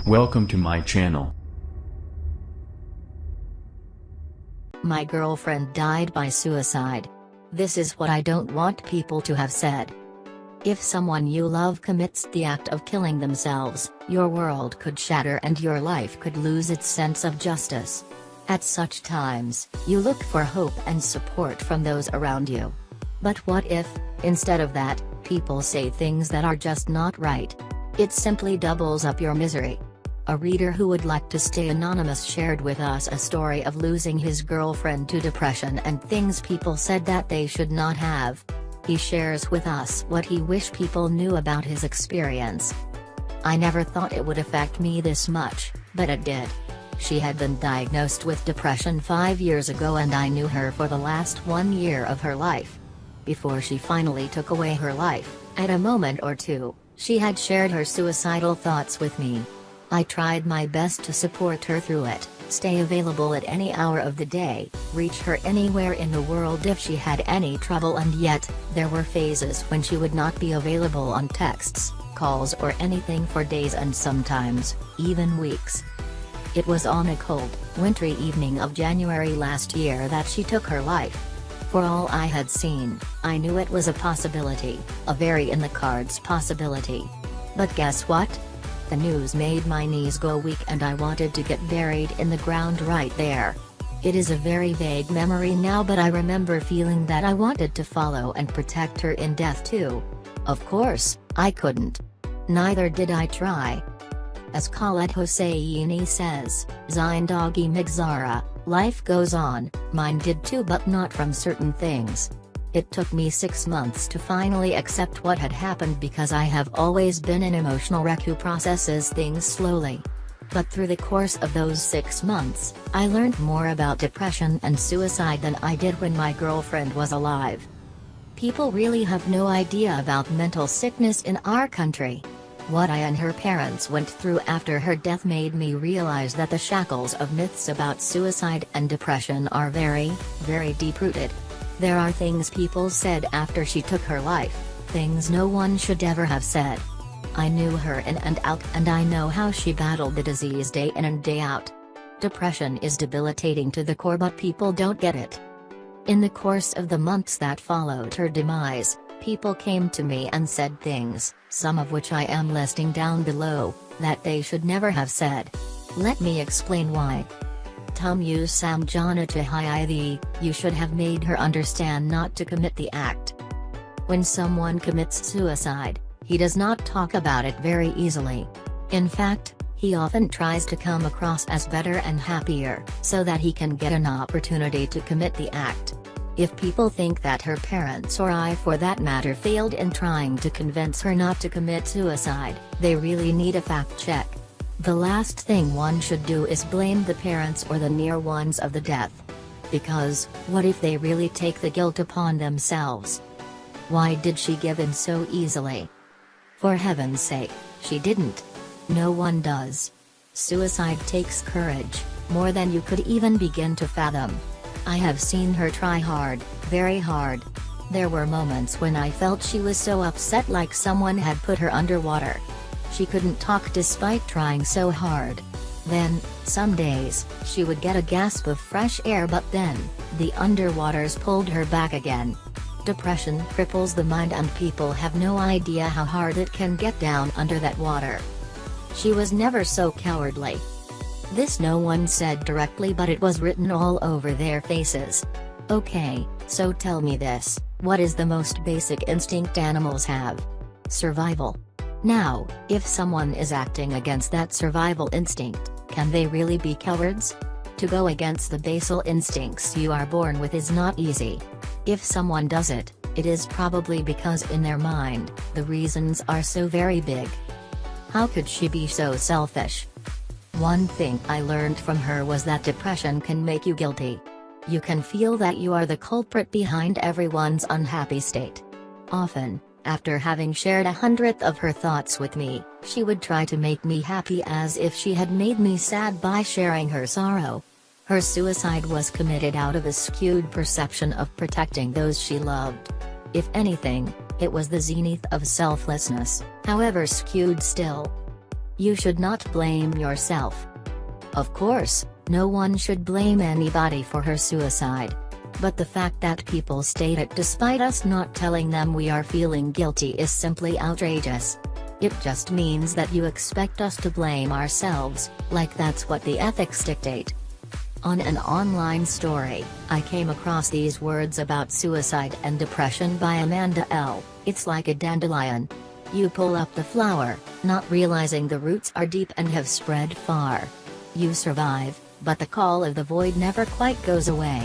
Welcome to my channel. My girlfriend died by suicide. This is what I don't want people to have said. If someone you love commits the act of killing themselves, your world could shatter and your life could lose its sense of justice. At such times, you look for hope and support from those around you. But what if, instead of that, people say things that are just not right? It simply doubles up your misery. A reader who would like to stay anonymous shared with us a story of losing his girlfriend to depression and things people said that they should not have. He shares with us what he wished people knew about his experience. "I never thought it would affect me this much, but it did. She had been diagnosed with depression 5 years ago and I knew her for the last 1 year of her life. Before she finally took away her life, at a moment or two, she had shared her suicidal thoughts with me. I tried my best to support her through it, stay available at any hour of the day, reach her anywhere in the world if she had any trouble, and yet, there were phases when she would not be available on texts, calls or anything for days and sometimes, even weeks. It was on a cold, wintry evening of January last year that she took her life. For all I had seen, I knew it was a possibility, a very in the cards possibility. But guess what? The news made my knees go weak and I wanted to get buried in the ground right there. It is a very vague memory now, but I remember feeling that I wanted to follow and protect her in death too. Of course, I couldn't. Neither did I try. As Khaled Hosseini says, Zindagi Migzara, life goes on, mine did too, but not from certain things. It took me 6 months to finally accept what had happened because I have always been an emotional wreck who processes things slowly. But through the course of those 6 months, I learned more about depression and suicide than I did when my girlfriend was alive. People really have no idea about mental sickness in our country. What I and her parents went through after her death made me realize that the shackles of myths about suicide and depression are very, very deep-rooted. There are things people said after she took her life, things no one should ever have said. I knew her in and out and I know how she battled the disease day in and day out. Depression is debilitating to the core, but people don't get it. In the course of the months that followed her demise, people came to me and said things, some of which I am listing down below, that they should never have said. Let me explain why. Tum you samjana tahayadi, you should have made her understand not to commit the act. When someone commits suicide, he does not talk about it very easily. In fact, he often tries to come across as better and happier, so that he can get an opportunity to commit the act. If people think that her parents, or I for that matter, failed in trying to convince her not to commit suicide, they really need a fact check. The last thing one should do is blame the parents or the near ones of the death. Because, what if they really take the guilt upon themselves? Why did she give in so easily? For heaven's sake, she didn't. No one does. Suicide takes courage, more than you could even begin to fathom. I have seen her try hard, very hard. There were moments when I felt she was so upset, like someone had put her underwater. She couldn't talk despite trying so hard. Then, some days, she would get a gasp of fresh air, but then, the underwaters pulled her back again. Depression cripples the mind and people have no idea how hard it can get down under that water. She was never so cowardly. This no one said directly, but it was written all over their faces. Okay, so tell me this, what is the most basic instinct animals have? Survival. Now, if someone is acting against that survival instinct, can they really be cowards? To go against the basal instincts you are born with is not easy. If someone does it, it is probably because in their mind, the reasons are so very big. How could she be so selfish? One thing I learned from her was that depression can make you guilty. You can feel that you are the culprit behind everyone's unhappy state. Often, after having shared 100th of her thoughts with me, she would try to make me happy as if she had made me sad by sharing her sorrow. Her suicide was committed out of a skewed perception of protecting those she loved. If anything, it was the zenith of selflessness, however skewed still. You should not blame yourself. Of course, no one should blame anybody for her suicide. But the fact that people state it despite us not telling them we are feeling guilty is simply outrageous. It just means that you expect us to blame ourselves, like that's what the ethics dictate. On an online story, I came across these words about suicide and depression by Amanda L. It's like a dandelion. You pull up the flower, not realizing the roots are deep and have spread far. You survive, but the call of the void never quite goes away.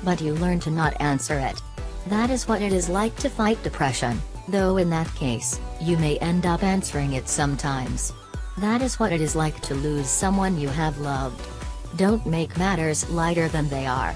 But you learn to not answer it. That is what it is like to fight depression, though in that case, you may end up answering it sometimes. That is what it is like to lose someone you have loved. Don't make matters lighter than they are.